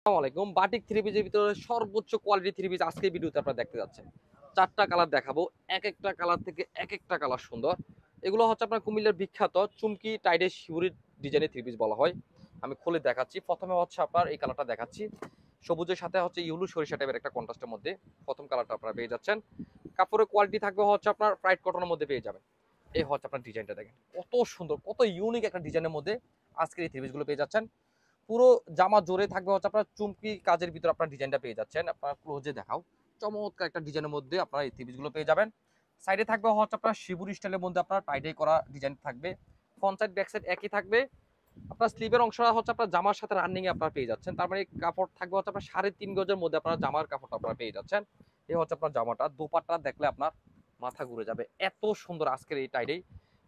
আসসালামু আলাইকুম। Batik three পিসের ভিতরে সর্বোচ্চ কোয়ালিটি থ্রি পিস আজকের ভিডিওতে আপনারা দেখতে যাচ্ছেন। ৪টা কালার দেখাবো। একেকটা কালার থেকে একেকটা কালার সুন্দর। এগুলো হচ্ছে আপনার কুমিল্লার বিখ্যাত চুমকি টাইডের শিউরির ডিজাইনের থ্রি পিস বলা হয়। আমি খুলে দেখাচ্ছি। প্রথমে হচ্ছে আপনার এই কালারটা দেখাচ্ছি। সবুজের সাথে হচ্ছে ইউলু সরিষা টাইপের একটা কন্ট্রাস্টের মধ্যে প্রথম কালারটা আপনারা পেয়ে যাচ্ছেন। কাপড়ের কোয়ালিটি থাকবে হচ্ছে আপনার প্রাইড কটনের মধ্যে পেয়ে যাবেন। এই হচ্ছে আপনার ডিজাইনটা দেখেন। কত সুন্দর, কত ইউনিক একটা ডিজাইনের মধ্যে আজকের এই থ্রি পিসগুলো পেয়ে যাচ্ছেন। পুরো জামা জোরে থাকবে হচ্ছে আপনার চুমকি কাজের ভিতরে আপনার ডিজাইনটা পেয়ে যাচ্ছেন। আপনার ক্লোজে দেখাও, চমৎকার একটা ডিজাইনের মধ্যে আপনার এই থ্রি পিসগুলো পেয়ে যাবেন। সাইডে থাকবে হচ্ছে আপনার শিবুরি স্টাইলের মধ্যে আপনার টাইডাই করা ডিজাইন থাকবে। ফ্রন্ট সাইড ব্যাক সাইড একই থাকবে। আপনার স্লিভের অংশটা হচ্ছে আপনার জামার সাথে রানিং এ আপনারা পেয়ে যাচ্ছেন। তার মানে কাপড় থাকবে হচ্ছে আপনার 3.5 গজের মধ্যে আপনার জামার কাপড়টা আপনারা পেয়ে যাচ্ছেন। এই হচ্ছে আপনার জামাটা। দোপাট্টা দেখলে আপনার মাথা ঘুরে যাবে, এত সুন্দর আজকের এই টাইডাই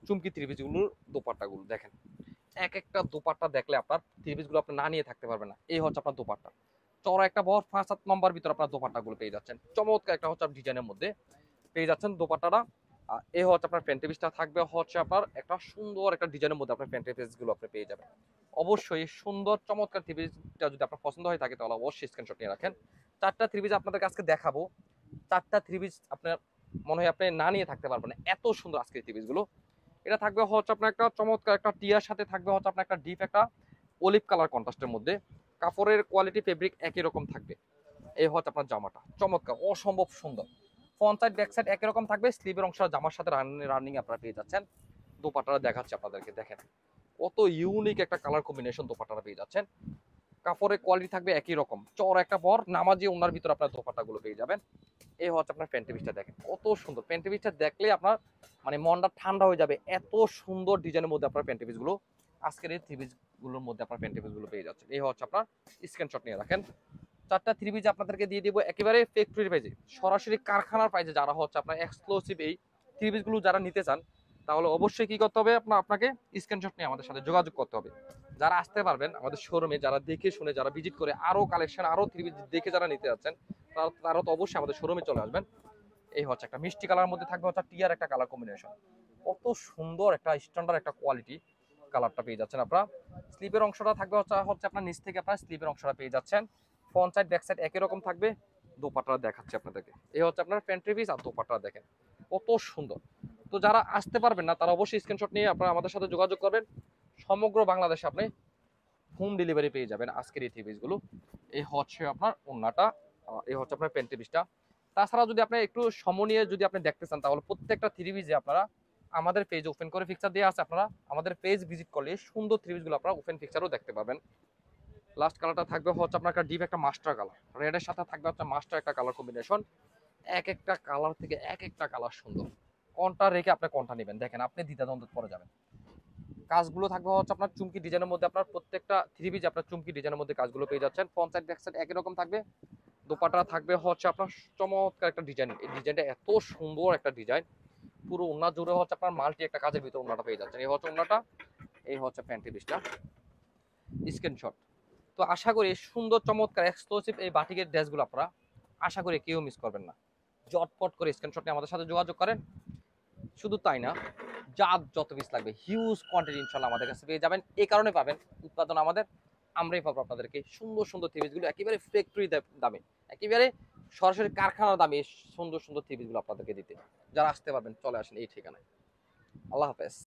চুমকি থ্রি পিসগুলোর দোপাট্টাগুলো দেখেন। এক একটা দোপাট্টা দেখলে আপনার থ্রি পিসগুলো আপনি না নিয়ে থাকতে পারবেন না। এই হচ্ছে আপনার দোপাট্টা। চড়া একটা বহর 5-7 নম্বর ভিতরে আপনার দোপাট্টাগুলো পেয়ে যাচ্ছেন। চমৎকার একটা হচ্ছে ডিজাইনের মধ্যে পেয়ে যাচ্ছেন দোপাট্টাটা। এই হচ্ছে আপনার প্যান্টি পিসটা থাকবে হচ্ছে আপনার একটা সুন্দর একটা ডিজাইনের মধ্যে আপনার প্যান্টি পিসগুলো আপনি পেয়ে যাবেন। অবশ্যই সুন্দর চমৎকার থ্রি পিসটা যদি আপনার পছন্দ হয়ে থাকে তাহলে অবশ্যই স্ক্রিনশট নিয়ে রাখেন। 4টা থ্রি পিস আপনাদের কাছে দেখাবো। 4টা থ্রি পিস আপনার মনে হয় আপনি না নিয়ে থাকতে পারবেন না, এত সুন্দর আজকের থ্রি পিসগুলো। এটা থাকবে হচ্ছে আপনার একটা চমৎকার একটা টিয়ার সাথে থাকবে হচ্ছে আপনার একটা ডিপ একটা অলিভ কালার কন্ট্রাস্টের মধ্যে। কাপড়ের কোয়ালিটি ফেব্রিক একই রকম থাকবে। এই হচ্ছে আপনার জামাটা, চমৎকার অসম্ভব সুন্দর। ফ্রন্ট সাইড ব্যাক সাইড একই রকম থাকবে। স্লিভের অংশ জামার সাথে রানিং আপনারা পেয়ে যাচ্ছেন। দোপাট্টাটা দেখাচ্ছি আপনাদেরকে, দেখেন কত ইউনিক একটা কালার কম্বিনেশন দোপাট্টাটা পেয়ে যাচ্ছেন। কাপড়ের কোয়ালিটি থাকবে একই রকম। চওড়া একটা বর নামাজি ওনার ভিতরে আপনার দোপাট্টাগুলো পেয়ে যাবেন। এই হচ্ছে আপনার প্যান্টি পিসটা দেখেন কত সুন্দর। প্যান্টি পিসটা দেখলে আপনার মানে মনটা ঠান্ডা হয়ে যাবে, এত সুন্দর ডিজাইনের মধ্যে আপনার প্যান্টি পিসগুলো আজকের এই থ্রি পিসগুলোর মধ্যে আপনার প্যান্টি পিসগুলো পেয়ে যাচ্ছেন। এই হচ্ছে আপনার স্ক্রিনশট নিয়ে রাখেন। 4টা থ্রি পিস আপনাদেরকে দিয়ে দিব একেবারে ফ্যাক্টরি প্রাইজে, সরাসরি কারখানার প্রাইজে। যারা হচ্ছে আপনার এক্সক্লুসিভ এই থ্রি পিসগুলো যারা নিতে চান তাহলে অবশ্যই কি করতে হবে, আপনাকে স্ক্রিনশট নিয়ে আমাদের সাথে যোগাযোগ করতে হবে। যারা আসতে পারবেন আমাদের শোরুমে, যারা দেখে শুনে যারা ভিজিট করে আরো কালেকশন আরো থ্রি পিস দেখে যারা নিতে যাচ্ছেন তারা তো অবশ্যই আমাদের শোরুমে চলে আসবেন। এই হচ্ছে একটা মিষ্টি কালার মধ্যে থাকবে হচ্ছে টিয়ার একটা কালার কম্বিনেশন। কত সুন্দর একটা স্ট্যান্ডার্ড একটা কোয়ালিটি কালারটা পেয়ে যাচ্ছেন আপনারা। স্লিপের অংশটা থাকবে হচ্ছে আপনার নিচ থেকে আপনার স্লিপের অংশটা পেয়ে যাচ্ছেন। ফ্রন্ট সাইড ব্যাক সাইড একই রকম থাকবে। দোপাট্টা দেখাচ্ছি আপনাদেরকে। এই হচ্ছে আপনার প্যান্ট্রি পিস আর দোপাট্টা দেখেন কত সুন্দর। তো যারা আসতে পারবেন না তারা অবশ্যই স্ক্রিনশট নিয়ে আপনারা আমাদের সাথে যোগাযোগ করবেন। সমগ্র বাংলাদেশে আপনি হোম ডেলিভারি পেয়ে যাবেন আজকের এই থ্রি পিসগুলো। এই হচ্ছে আপনার ওন্নাটা, এই হচ্ছে আপনার প্যান্ট্রি পিসটা। তাছাড়া যদি আপনি একটু সময় নিয়ে যদি আপনি দেখতে চান তাহলে প্রত্যেকটা থ্রি পিসে আপনারা আমাদের পেজ ওপেন করে পিকচার দেওয়া আছে। আপনারা আমাদের পেজ ভিজিট করলে সুন্দর থ্রি পিসগুলো আপনারা ওপেন পিকচারও দেখতে পাবেন। লাস্ট কালারটা থাকবে হচ্ছে আপনার একটা ডিপ একটা মাস্টার কালার, রেডের সাথে থাকবে হচ্ছে মাস্টার একটা কালার কম্বিনেশন। এক একটা কালার থেকে এক একটা কালার সুন্দর। কোনটা রেখে আপনি কোনটা নেবেন দেখেন, আপনি দ্বিধাদ্বন্দ্ব পড়ে যাবেন। কাজগুলো থাকবে হচ্ছে আপনার চুমকি ডিজাইনের মধ্যে। আপনার প্রত্যেকটা থ্রি পিস আপনার চুমকি ডিজাইনের মধ্যে কাজগুলো পেয়ে যাচ্ছেন। ফ্রন্ট সাইড ব্যাক সাইড একই রকম থাকবে। দোপাট্টা থাকবে হচ্ছে আপনার চমৎকার একটা ডিজাইন। এই ডিজাইনটা এত সুন্দর একটা ডিজাইন। পুরো ওন্না জুড়ে হচ্ছে আপনার মাল্টি একটা কাজের ভিতরে ওন্নাটা পেয়ে যাচ্ছেন। এই হচ্ছে ওন্নাটা, এই হচ্ছে প্যান্টি পিসটা। স্ক্রিনশট। তো আশা করি সুন্দর চমৎকার এক্সক্লুসিভ এই বাটিকের ড্রেসগুলো আপনারা আশা করি কেউ মিস করবেন না। জটপট করে স্ক্রিনশট নিয়ে আমাদের সাথে যোগাযোগ করেন। শুধু তাই না, যত পিস লাগবে হিউজ কোয়ান্টিটি ইনশাল্লাহ আমাদের কাছে পেয়ে যাবেন। এই কারণে পাবেন উৎপাদন আমাদের, আমরাই পাবো আপনাদেরকে সুন্দর সুন্দর থ্রি পিসগুলো একেবারে ফ্যাক্টরি দামে, একেবারে সরাসরি কারখানার দামে সুন্দর সুন্দর থ্রি পিসগুলো আপনাদেরকে দিতে। যারা আসতে পারবেন চলে আসেন এই ঠিকানায়। আল্লাহ হাফেজ।